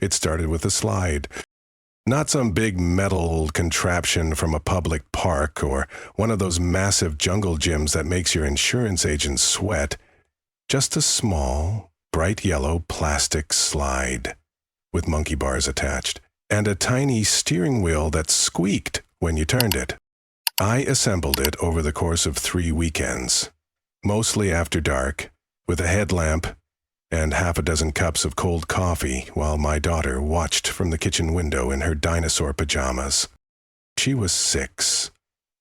It started with a slide. Not some big metal contraption from a public park or one of those massive jungle gyms that makes your insurance agent sweat. Just a small, bright yellow plastic slide with monkey bars attached and a tiny steering wheel that squeaked when you turned it. I assembled it over the course of 3 weekends, mostly after dark, with a headlamp and half a dozen cups of cold coffee while my daughter watched from the kitchen window in her dinosaur pajamas. She was 6,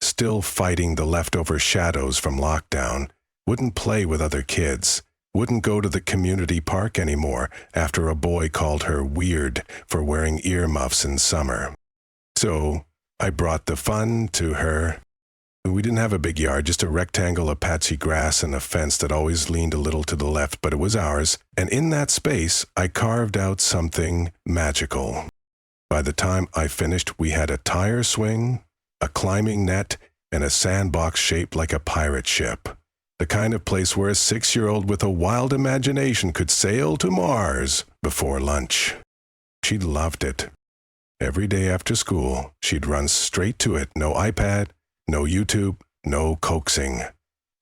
still fighting the leftover shadows from lockdown, wouldn't play with other kids, wouldn't go to the community park anymore after a boy called her weird for wearing earmuffs in summer. So I brought the fun to her. We didn't have a big yard, just a rectangle of patchy grass and a fence that always leaned a little to the left, but it was ours. And in that space, I carved out something magical. By the time I finished, we had a tire swing, a climbing net, and a sandbox shaped like a pirate ship. The kind of place where a 6-year-old with a wild imagination could sail to Mars before lunch. She loved it. Every day after school, she'd run straight to it. No iPad, no YouTube, no coaxing.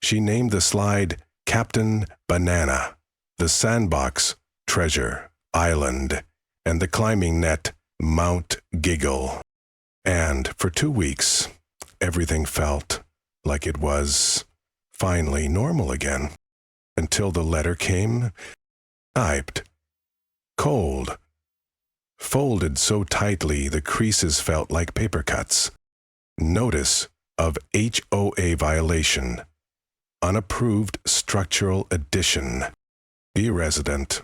She named the slide Captain Banana, the sandbox Treasure Island, and the climbing net Mount Giggle. And for 2 weeks, everything felt like it was finally normal again, until the letter came, typed, cold, folded so tightly the creases felt like paper cuts. Notice of HOA violation. Unapproved structural addition. Dear resident,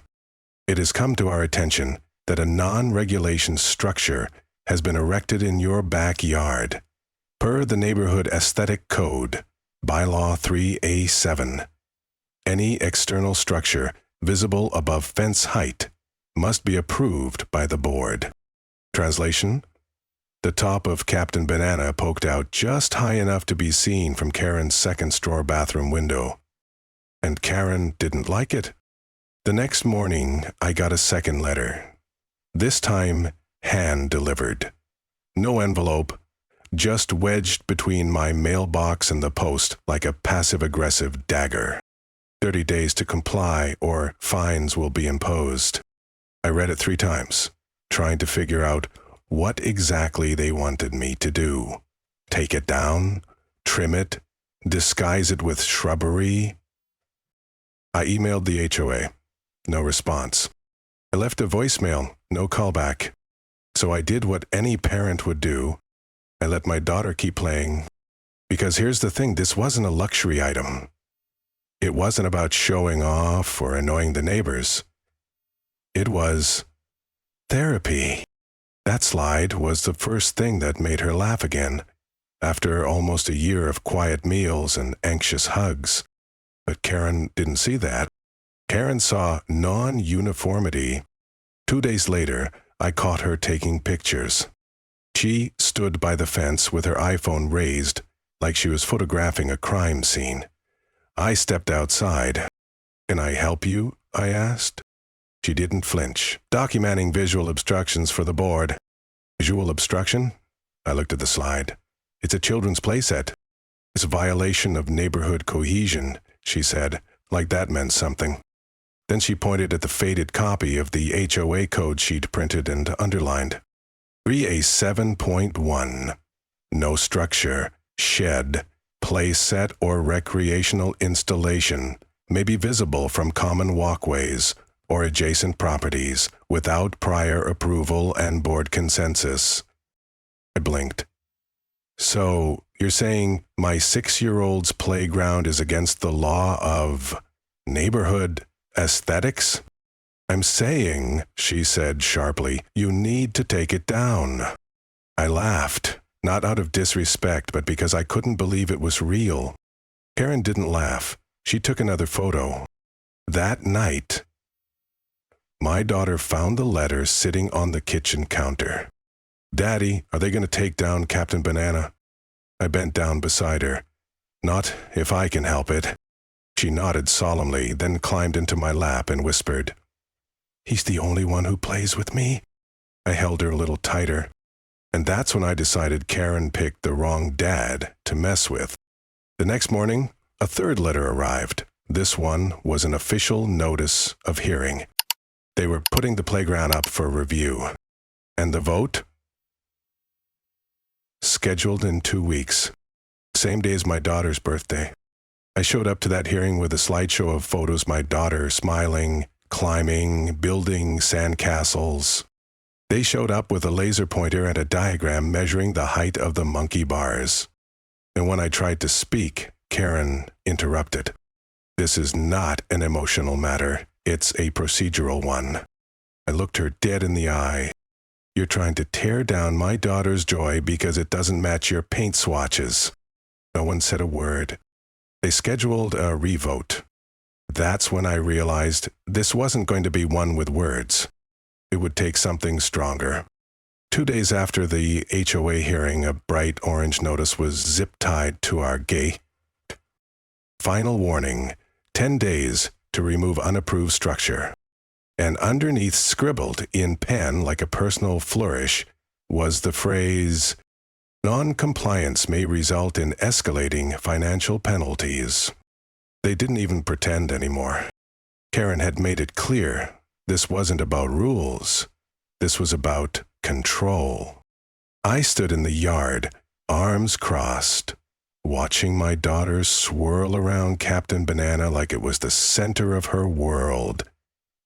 it has come to our attention that a non-regulation structure has been erected in your backyard. Per the Neighborhood Aesthetic Code, Bylaw 3A7, any external structure visible above fence height must be approved by the board. Translation: the top of Captain Banana poked out just high enough to be seen from Karen's second-story bathroom window. And Karen didn't like it. The next morning, I got a second letter. This time, hand-delivered. No envelope, just wedged between my mailbox and the post like a passive-aggressive dagger. 30 days to comply or fines will be imposed. I read it 3 times, trying to figure out what exactly they wanted me to do. Take it down? Trim it? Disguise it with shrubbery? I emailed the HOA. No response. I left a voicemail. No callback. So I did what any parent would do. I let my daughter keep playing. Because here's the thing, this wasn't a luxury item. It wasn't about showing off or annoying the neighbors. It was therapy. That slide was the first thing that made her laugh again, after almost a year of quiet meals and anxious hugs. But Karen didn't see that. Karen saw non-uniformity. 2 days later, I caught her taking pictures. She stood by the fence with her iPhone raised, like she was photographing a crime scene. I stepped outside. "Can I help you?" I asked. She didn't flinch. "Documenting visual obstructions for the board." "Visual obstruction?" I looked at the slide. "It's a children's playset." "It's a violation of neighborhood cohesion," she said, like that meant something. Then she pointed at the faded copy of the HOA code she'd printed and underlined. 3A7.1. No structure, shed, play set, or recreational installation may be visible from common walkways or adjacent properties without prior approval and board consensus. I blinked. "So, you're saying my 6-year-old's playground is against the law of neighborhood aesthetics?" "I'm saying," she said sharply, "you need to take it down." I laughed, not out of disrespect, but because I couldn't believe it was real. Karen didn't laugh. She took another photo. That night, my daughter found the letter sitting on the kitchen counter. "Daddy, are they going to take down Captain Banana?" I bent down beside her. "Not if I can help it." She nodded solemnly, then climbed into my lap and whispered, He's the only one who plays with me. I held her a little tighter. And that's when I decided Karen picked the wrong dad to mess with. The next morning, a third letter arrived. This one was an official notice of hearing. They were putting the playground up for review. And the vote? Scheduled in 2 weeks. Same day as my daughter's birthday. I showed up to that hearing with a slideshow of photos, my daughter smiling, climbing, building sandcastles. They showed up with a laser pointer and a diagram measuring the height of the monkey bars. And when I tried to speak, Karen interrupted. This is not an emotional matter. It's a procedural one. I looked her dead in the eye. You're trying to tear down my daughter's joy because it doesn't match your paint swatches. No one said a word. They scheduled a revote. That's when I realized this wasn't going to be one with words. It would take something stronger. 2 days after the HOA hearing, a bright orange notice was zip-tied to our gate. Final warning, 10 days to remove unapproved structure. And underneath, scribbled in pen like a personal flourish, was the phrase, "Non-compliance may result in escalating financial penalties." They didn't even pretend anymore. Karen had made it clear this wasn't about rules. This was about control. I stood in the yard, arms crossed, watching my daughter swirl around Captain Banana like it was the center of her world.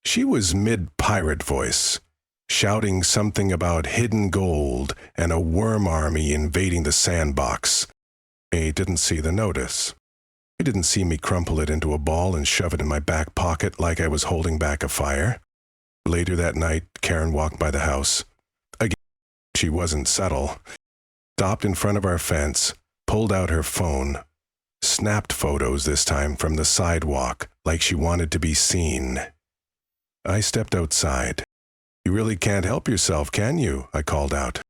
She was mid-pirate voice, shouting something about hidden gold and a worm army invading the sandbox. I didn't see the notice. He didn't see me crumple it into a ball and shove it in my back pocket like I was holding back a fire. Later that night, Karen walked by the house. Again, she wasn't subtle. Stopped in front of our fence, pulled out her phone, snapped photos this time from the sidewalk like she wanted to be seen. I stepped outside. "You really can't help yourself, can you?" I called out.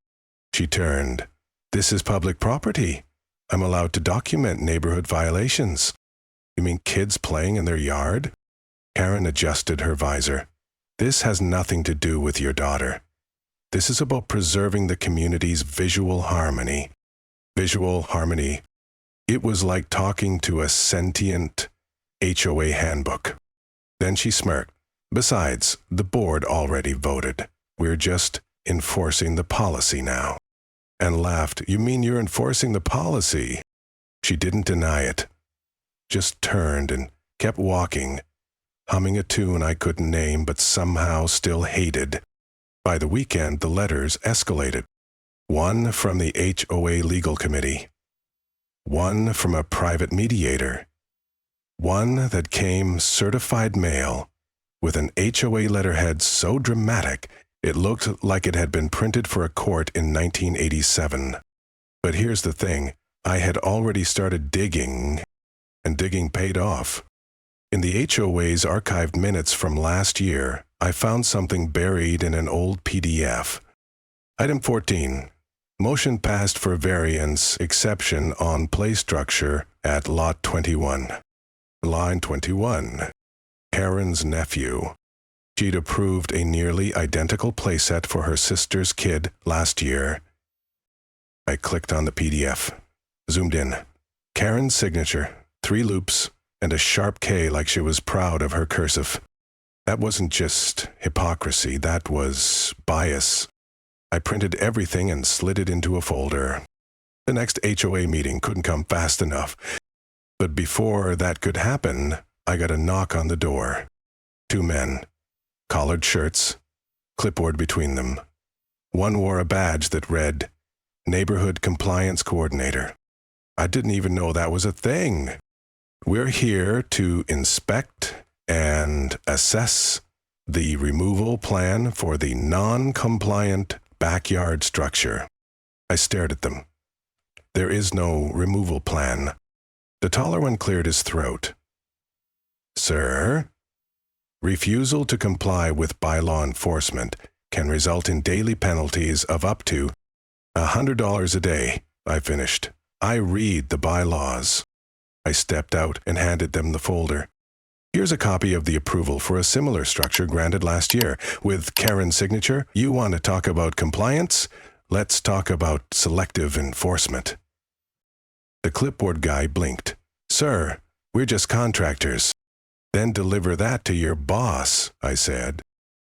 She turned. "This is public property. I'm allowed to document neighborhood violations." "You mean kids playing in their yard?" Karen adjusted her visor. "This has nothing to do with your daughter. This is about preserving the community's visual harmony." Visual harmony. It was like talking to a sentient HOA handbook. Then she smirked. "Besides, the board already voted. We're just enforcing the policy now." And laughed. "You mean you're enforcing the policy?" She didn't deny it. Just turned and kept walking, humming a tune I couldn't name but somehow still hated. By the weekend, the letters escalated. One from the HOA legal committee. One from a private mediator. One that came certified mail with an HOA letterhead so dramatic it looked like it had been printed for a court in 1987. But here's the thing, I had already started digging, and digging paid off. In the HOA's archived minutes from last year, I found something buried in an old PDF. Item 14. Motion passed for variance exception on play structure at Lot 21. Line 21. Karen's nephew. She'd approved a nearly identical playset for her sister's kid last year. I clicked on the PDF. Zoomed in. Karen's signature, 3 loops, and a sharp K like she was proud of her cursive. That wasn't just hypocrisy, that was bias. I printed everything and slid it into a folder. The next HOA meeting couldn't come fast enough. But before that could happen, I got a knock on the door. 2 men. Collared shirts, clipboard between them. One wore a badge that read, Neighborhood Compliance Coordinator. I didn't even know that was a thing. "We're here to inspect and assess the removal plan for the non-compliant backyard structure." I stared at them. "There is no removal plan." The taller one cleared his throat. "Sir, refusal to comply with bylaw enforcement can result in daily penalties of up to $100 a day," I finished. "I read the bylaws." I stepped out and handed them the folder. Here's a copy of the approval for a similar structure granted last year. With Karen's signature, you want to talk about compliance? Let's talk about selective enforcement. The clipboard guy blinked. Sir, we're just contractors. Then deliver that to your boss, I said.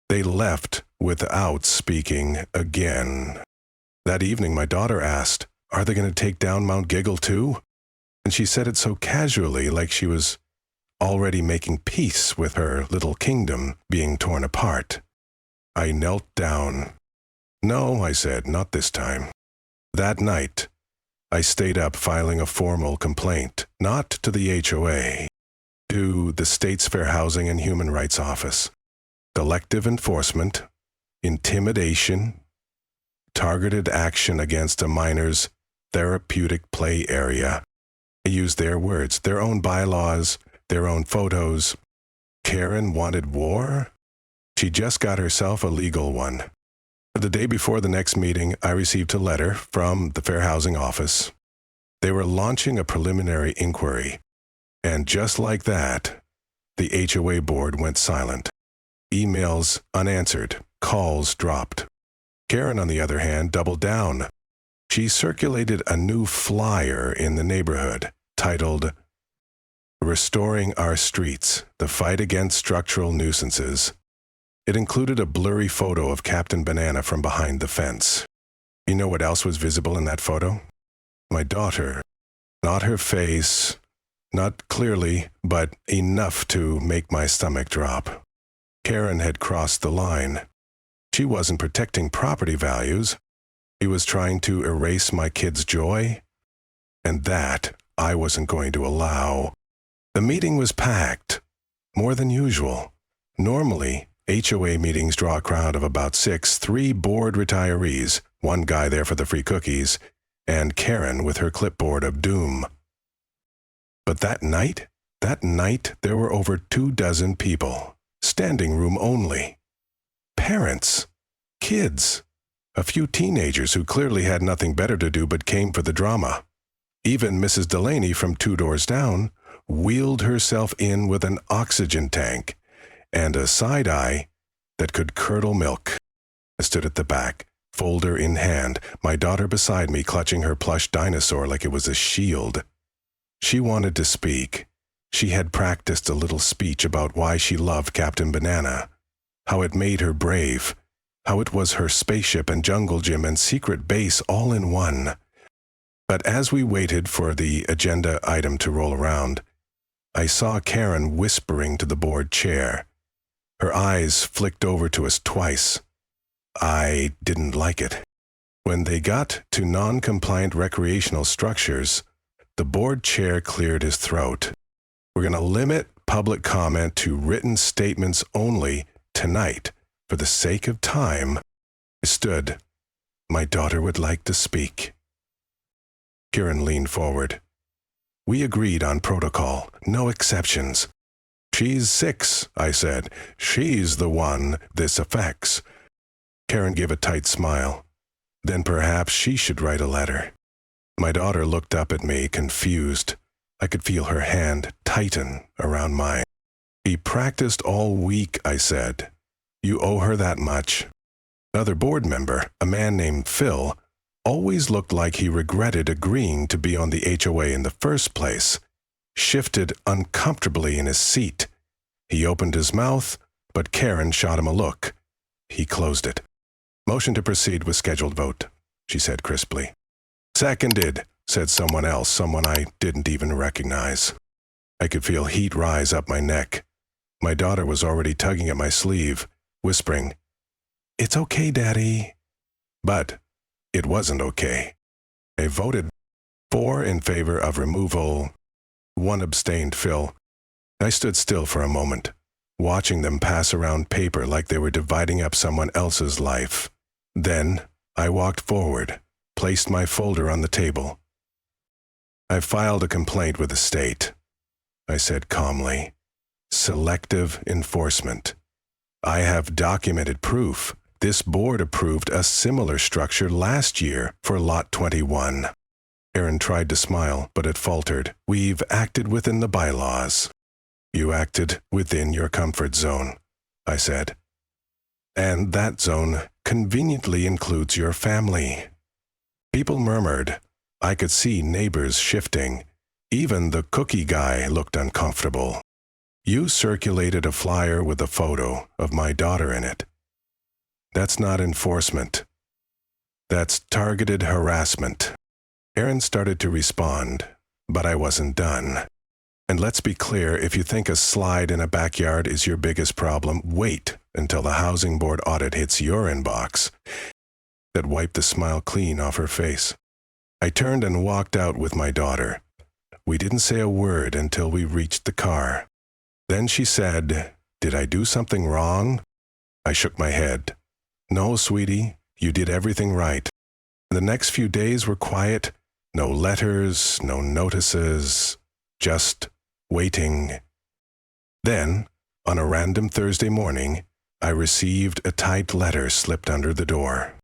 They left without speaking again. That evening, my daughter asked, are they going to take down Mount Giggle too? And she said it so casually, like she was already making peace with her little kingdom being torn apart. I knelt down. No, I said, not this time. That night, I stayed up filing a formal complaint, not to the HOA, to the State's Fair Housing and Human Rights Office. Selective enforcement, intimidation, targeted action against a minor's therapeutic play area. I used their words, their own bylaws, their own photos. Karen wanted war? She just got herself a legal one. The day before the next meeting, I received a letter from the Fair Housing Office. They were launching a preliminary inquiry. And just like that, the HOA board went silent. Emails unanswered. Calls dropped. Karen, on the other hand, doubled down. She circulated a new flyer in the neighborhood titled, Restoring Our Streets, the Fight Against Structural Nuisances. It included a blurry photo of Captain Banana from behind the fence. You know what else was visible in that photo? My daughter. Not her face, not clearly, but enough to make my stomach drop. Karen had crossed the line. She wasn't protecting property values. She was trying to erase my kids' joy, and that I wasn't going to allow. The meeting was packed, more than usual. Normally, HOA meetings draw a crowd of about 6, 3 bored retirees, one guy there for the free cookies, and Karen with her clipboard of doom. But that night there were over 24 people, standing room only. Parents, kids, a few teenagers who clearly had nothing better to do but came for the drama. Even Mrs. Delaney from 2 doors down wheeled herself in with an oxygen tank and a side-eye that could curdle milk. I stood at the back, folder in hand, my daughter beside me clutching her plush dinosaur like it was a shield. She wanted to speak. She had practiced a little speech about why she loved Captain Banana, how it made her brave, how it was her spaceship and jungle gym and secret base all in one. But as we waited for the agenda item to roll around, I saw Karen whispering to the board chair. Her eyes flicked over to us twice. I didn't like it. When they got to non-compliant recreational structures, the board chair cleared his throat. We're going to limit public comment to written statements only tonight. For the sake of time, I stood. My daughter would like to speak. Karen leaned forward. We agreed on protocol, no exceptions. She's 6, I said. She's the one this affects. Karen gave a tight smile. Then perhaps she should write a letter. My daughter looked up at me, confused. I could feel her hand tighten around mine. She practiced all week, I said. You owe her that much. Another board member, a man named Phil, always looked like he regretted agreeing to be on the HOA in the first place, shifted uncomfortably in his seat. He opened his mouth, but Karen shot him a look. He closed it. Motion to proceed with scheduled vote, she said crisply. Seconded, said someone else, someone I didn't even recognize. I could feel heat rise up my neck. My daughter was already tugging at my sleeve, whispering, "It's okay, Daddy." But it wasn't okay. I voted 4 in favor of removal. 1 abstained, Phil. I stood still for a moment, watching them pass around paper like they were dividing up someone else's life. Then I walked forward, placed my folder on the table. I filed a complaint with the state. I said calmly, selective enforcement. I have documented proof. This board approved a similar structure last year for Lot 21. Aaron tried to smile, but it faltered. We've acted within the bylaws. You acted within your comfort zone, I said. And that zone conveniently includes your family. People murmured. I could see neighbors shifting. Even the cookie guy looked uncomfortable. You circulated a flyer with a photo of my daughter in it. That's not enforcement. That's targeted harassment. Aaron started to respond, but I wasn't done. And let's be clear, if you think a slide in a backyard is your biggest problem, wait until the housing board audit hits your inbox. That wiped the smile clean off her face. I turned and walked out with my daughter. We didn't say a word until we reached the car. Then she said, "Did I do something wrong?" I shook my head. "No, sweetie, you did everything right." The next few days were quiet. No letters, no notices, just waiting. Then, on a random Thursday morning, I received a typed letter slipped under the door.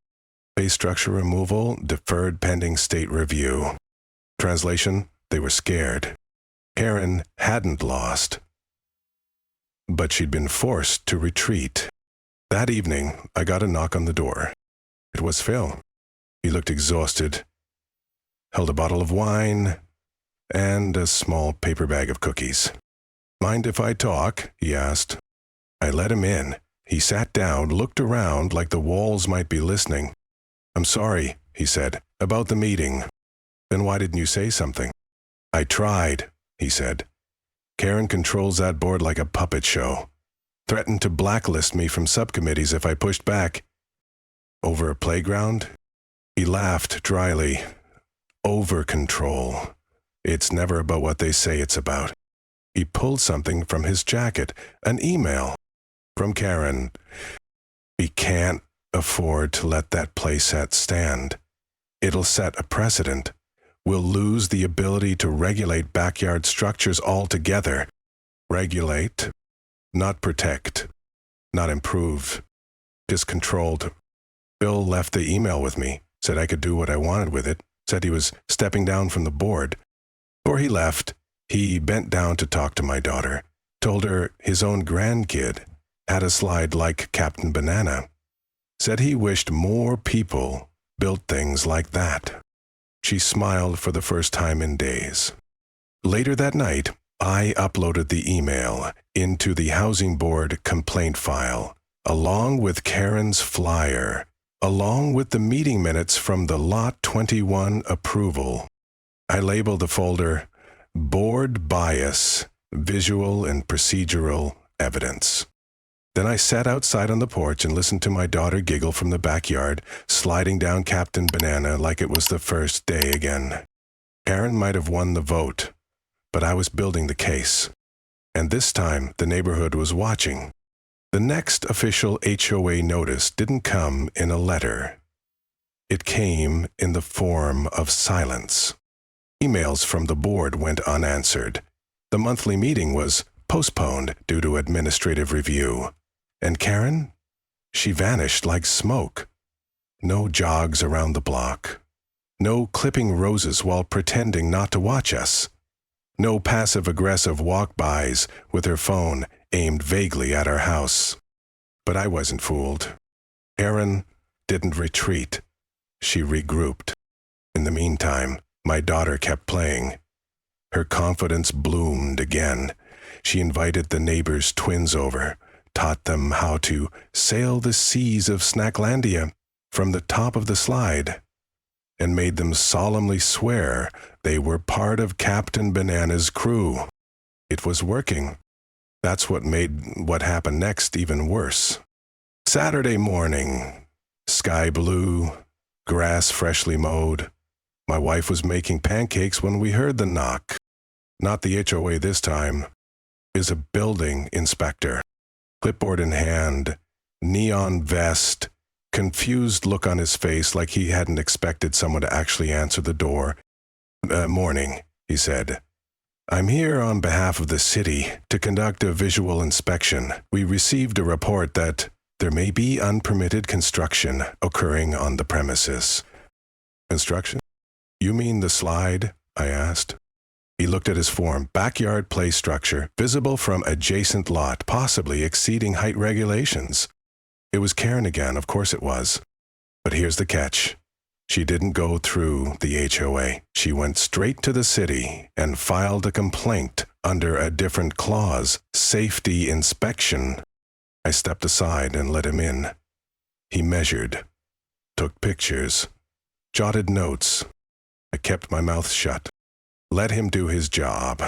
Base structure removal, deferred pending state review. Translation, they were scared. Karen hadn't lost, but she'd been forced to retreat. That evening, I got a knock on the door. It was Phil. He looked exhausted, held a bottle of wine, and a small paper bag of cookies. "Mind if I talk?" he asked. I let him in. He sat down, looked around like the walls might be listening. "I'm sorry," he said, "about the meeting." "Then why didn't you say something?" "I tried," he said. "Karen controls that board like a puppet show. Threatened to blacklist me from subcommittees if I pushed back." "Over a playground?" He laughed dryly. "Over control. It's never about what they say it's about." He pulled something from his jacket, an email from Karen. "We can't afford to let that playset stand. It'll set a precedent. We'll lose the ability to regulate backyard structures altogether." Regulate, not protect, not improve, just controlled. Bill left the email with me, said I could do what I wanted with it, said he was stepping down from the board. Before he left, he bent down to talk to my daughter, told her his own grandkid had a slide like Captain Banana, said he wished more people built things like that. She smiled for the first time in days. Later that night, I uploaded the email into the Housing Board complaint file, along with Karen's flyer, along with the meeting minutes from the Lot 21 approval. I labeled the folder Board Bias, Visual and Procedural Evidence. Then I sat outside on the porch and listened to my daughter giggle from the backyard, sliding down Captain Banana like it was the first day again. Karen might have won the vote, but I was building the case. And this time, the neighborhood was watching. The next official HOA notice didn't come in a letter. It came in the form of silence. Emails from the board went unanswered. The monthly meeting was postponed due to administrative review. And Karen? She vanished like smoke. No jogs around the block. No clipping roses while pretending not to watch us. No passive-aggressive walk-bys with her phone aimed vaguely at our house. But I wasn't fooled. Karen didn't retreat. She regrouped. In the meantime, my daughter kept playing. Her confidence bloomed again. She invited the neighbors' twins over, taught them how to sail the seas of Snacklandia from the top of the slide, and made them solemnly swear they were part of Captain Banana's crew. It was working. That's what made what happened next even worse. Saturday morning, sky blue, grass freshly mowed. My wife was making pancakes when we heard the knock. Not the HOA this time. It was a building inspector. Clipboard in hand, neon vest, confused look on his face like he hadn't expected someone to actually answer the door. "Morning," he said. "I'm here on behalf of the city to conduct a visual inspection. We received a report that there may be unpermitted construction occurring on the premises." "Construction? You mean the slide?" I asked. He looked at his form. Backyard play structure, visible from adjacent lot, possibly exceeding height regulations. It was Karen again, of course it was. But here's the catch. She didn't go through the HOA. She went straight to the city and filed a complaint under a different clause, safety inspection. I stepped aside and let him in. He measured, took pictures, jotted notes. I kept my mouth shut. Let him do his job.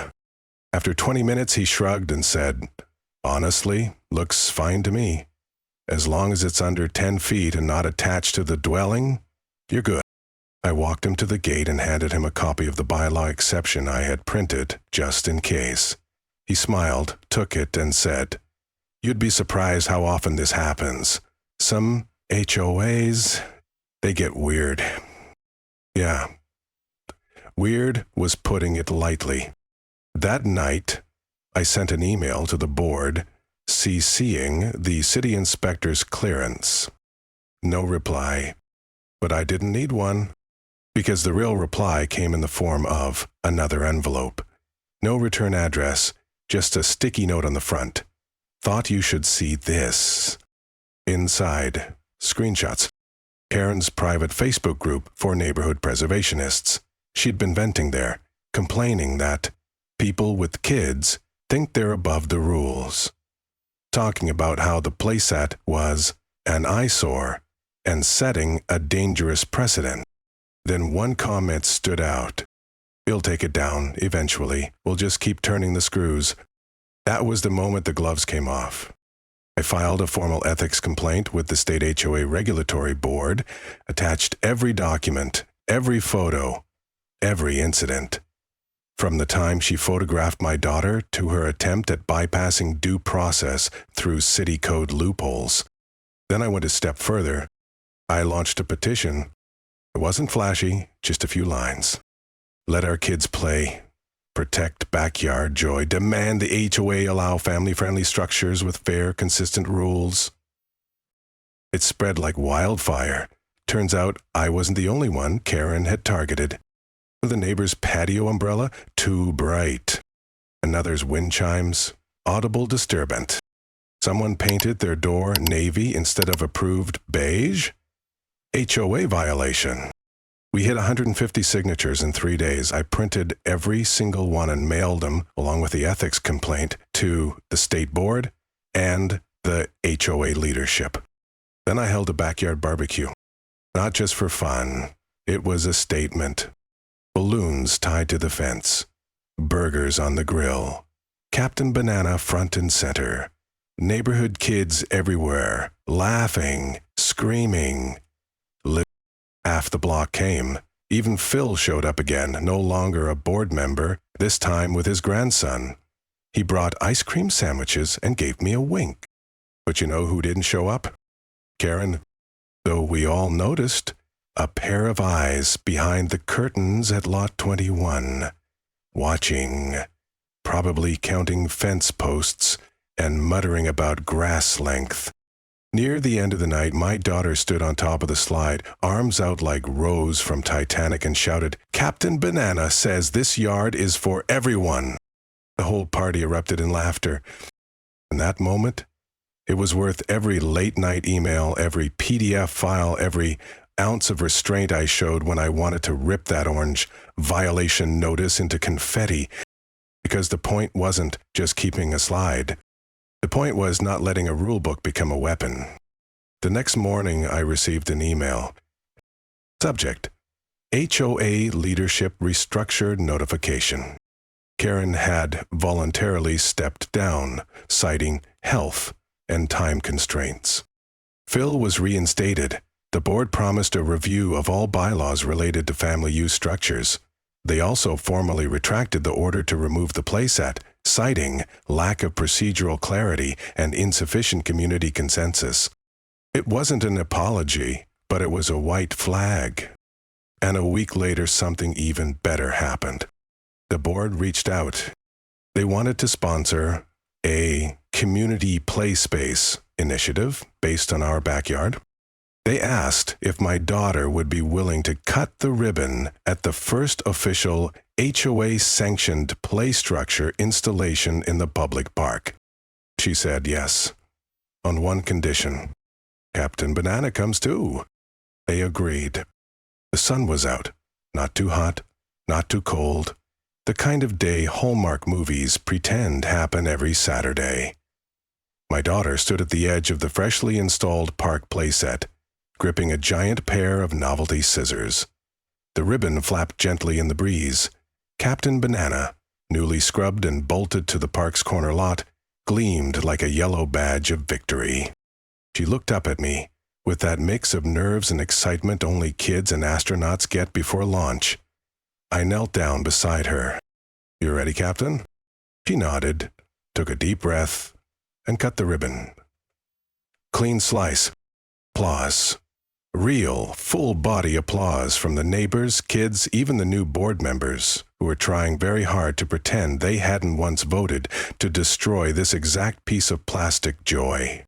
After 20 minutes, he shrugged and said, "Honestly, looks fine to me. As long as it's under 10 feet and not attached to the dwelling, you're good." I walked him to the gate and handed him a copy of the bylaw exception I had printed, just in case. He smiled, took it, and said, "You'd be surprised how often this happens. Some HOAs, they get weird." Yeah. Weird was putting it lightly. That night, I sent an email to the board CCing the city inspector's clearance. No reply. But I didn't need one, because the real reply came in the form of another envelope. No return address, just a sticky note on the front. "Thought you should see this." Inside, screenshots. Karen's private Facebook group for neighborhood preservationists. She'd been venting there, complaining that people with kids think they're above the rules. Talking about how the playset was an eyesore and setting a dangerous precedent. Then one comment stood out. "You'll take it down, eventually. We'll just keep turning the screws." That was the moment the gloves came off. I filed a formal ethics complaint with the state HOA regulatory board, attached every document, every photo, every incident. From the time she photographed my daughter to her attempt at bypassing due process through city code loopholes. Then I went a step further. I launched a petition. It wasn't flashy, just a few lines. Let our kids play. Protect backyard joy. Demand the HOA allow family-friendly structures with fair, consistent rules. It spread like wildfire. Turns out I wasn't the only one Karen had targeted. The neighbor's patio umbrella, too bright. Another's wind chimes, audible disturbance. Someone painted their door navy instead of approved beige. HOA violation. We hit 150 signatures in 3 days. I printed every single one and mailed them, along with the ethics complaint, to the state board and the HOA leadership. Then I held a backyard barbecue. Not just for fun. It was a statement. Balloons tied to the fence. Burgers on the grill. Captain Banana front and center. Neighborhood kids everywhere, laughing, screaming. Half the block came. Even Phil showed up again, no longer a board member, this time with his grandson. He brought ice cream sandwiches and gave me a wink. But you know who didn't show up? Karen. Though we all noticed a pair of eyes behind the curtains at lot 21, watching, probably counting fence posts and muttering about grass length. Near the end of the night, my daughter stood on top of the slide, arms out like Rose from Titanic, and shouted, "Captain Banana says this yard is for everyone." The whole party erupted in laughter. In that moment, it was worth every late-night email, every PDF file, every ounce of restraint I showed when I wanted to rip that orange violation notice into confetti, because the point wasn't just keeping a slide. The point was not letting a rule book become a weapon. The next morning, I received an email. Subject: HOA Leadership Restructured Notification. Karen had voluntarily stepped down, citing health and time constraints. Phil was reinstated. The board promised a review of all bylaws related to family use structures. They also formally retracted the order to remove the playset, citing lack of procedural clarity and insufficient community consensus. It wasn't an apology, but it was a white flag. And a week later, something even better happened. The board reached out. They wanted to sponsor a community play space initiative based on our backyard. They asked if my daughter would be willing to cut the ribbon at the first official HOA-sanctioned play structure installation in the public park. She said yes, on one condition. Captain Banana comes too. They agreed. The sun was out, not too hot, not too cold, the kind of day Hallmark movies pretend happen every Saturday. My daughter stood at the edge of the freshly installed park playset, gripping a giant pair of novelty scissors. The ribbon flapped gently in the breeze. Captain Banana, newly scrubbed and bolted to the park's corner lot, gleamed like a yellow badge of victory. She looked up at me, with that mix of nerves and excitement only kids and astronauts get before launch. I knelt down beside her. "You ready, Captain?" She nodded, took a deep breath, and cut the ribbon. Clean slice. Applause. Real, full-body applause from the neighbors, kids, even the new board members, who were trying very hard to pretend they hadn't once voted to destroy this exact piece of plastic joy.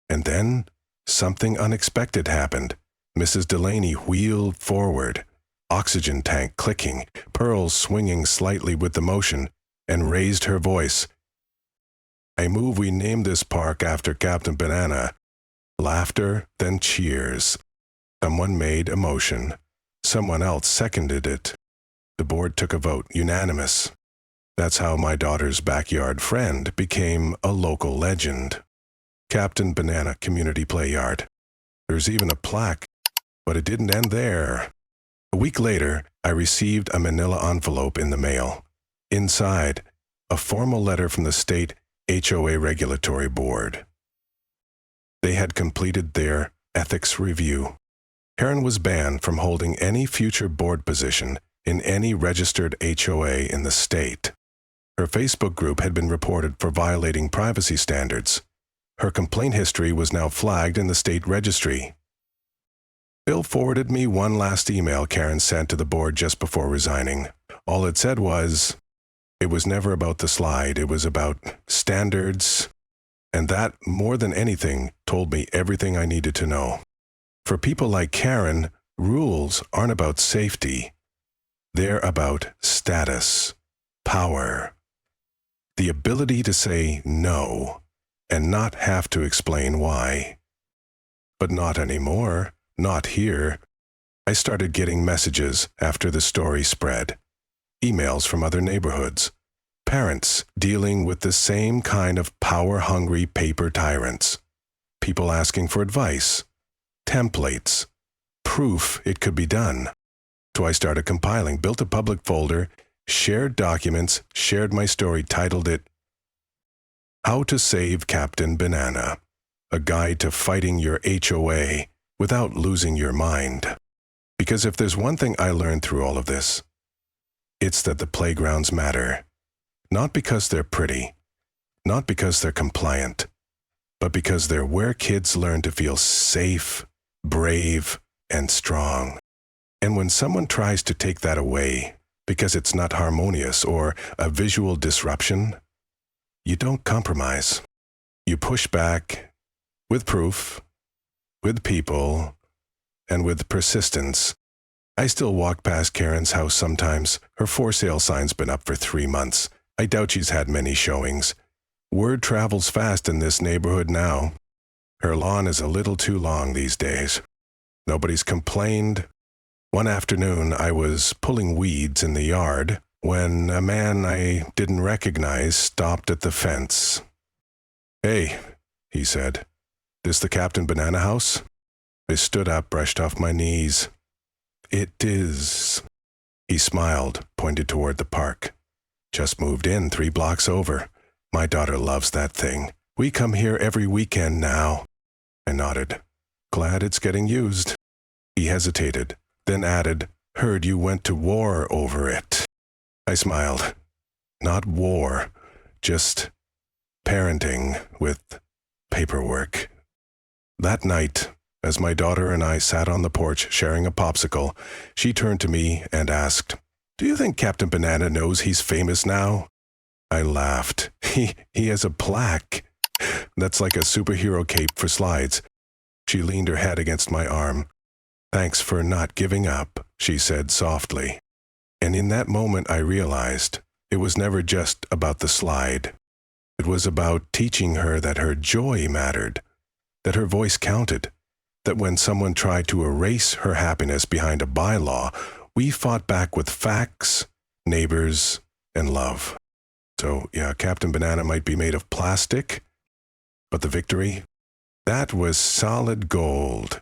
And then, something unexpected happened. Mrs. Delaney wheeled forward, oxygen tank clicking, pearls swinging slightly with the motion, and raised her voice. "I move we name this park after Captain Banana." Laughter, then cheers. Someone made a motion. Someone else seconded it. The board took a vote, unanimous. That's how my daughter's backyard friend became a local legend. Captain Banana Community Play Yard. There's even a plaque, but it didn't end there. A week later, I received a manila envelope in the mail. Inside, a formal letter from the state HOA Regulatory Board. They had completed their ethics review. Karen was banned from holding any future board position in any registered HOA in the state. Her Facebook group had been reported for violating privacy standards. Her complaint history was now flagged in the state registry. Bill forwarded me one last email Karen sent to the board just before resigning. All it said was, it was never about the slide, it was about standards, and that, more than anything, told me everything I needed to know. For people like Karen, rules aren't about safety. They're about status, power, the ability to say no and not have to explain why. But not anymore, not here. I started getting messages after the story spread, emails from other neighborhoods, parents dealing with the same kind of power-hungry paper tyrants, people asking for advice, templates, proof it could be done. So I started compiling, built a public folder, shared documents, shared my story, titled it, "How to Save Captain Banana, a Guide to Fighting Your HOA Without Losing Your Mind." Because if there's one thing I learned through all of this, it's that the playgrounds matter. Not because they're pretty, not because they're compliant, but because they're where kids learn to feel safe, brave, and strong. And when someone tries to take that away because it's not harmonious or a visual disruption, you don't compromise. You push back with proof, with people, and with persistence. I still walk past Karen's house sometimes. Her for sale sign's been up for 3 months. I doubt she's had many showings. Word travels fast in this neighborhood now. Her lawn is a little too long these days. Nobody's complained. One afternoon, I was pulling weeds in the yard when a man I didn't recognize stopped at the fence. "Hey," he said, "this the Captain Banana house?" I stood up, brushed off my knees. "It is." He smiled, pointed toward the park. "Just moved in 3 blocks over. My daughter loves that thing. We come here every weekend now." I nodded. "Glad it's getting used." He hesitated, then added, "Heard you went to war over it." I smiled. Not war, just parenting with paperwork. That night, as my daughter and I sat on the porch sharing a popsicle, she turned to me and asked, "Do you think Captain Banana knows he's famous now?" I laughed. He has a plaque. That's like a superhero cape for slides. She leaned her head against my arm. "Thanks for not giving up," she said softly. And in that moment I realized it was never just about the slide. It was about teaching her that her joy mattered, that her voice counted, that when someone tried to erase her happiness behind a bylaw, we fought back with facts, neighbors, and love. So, yeah, Captain Banana might be made of plastic, but the victory? That was solid gold.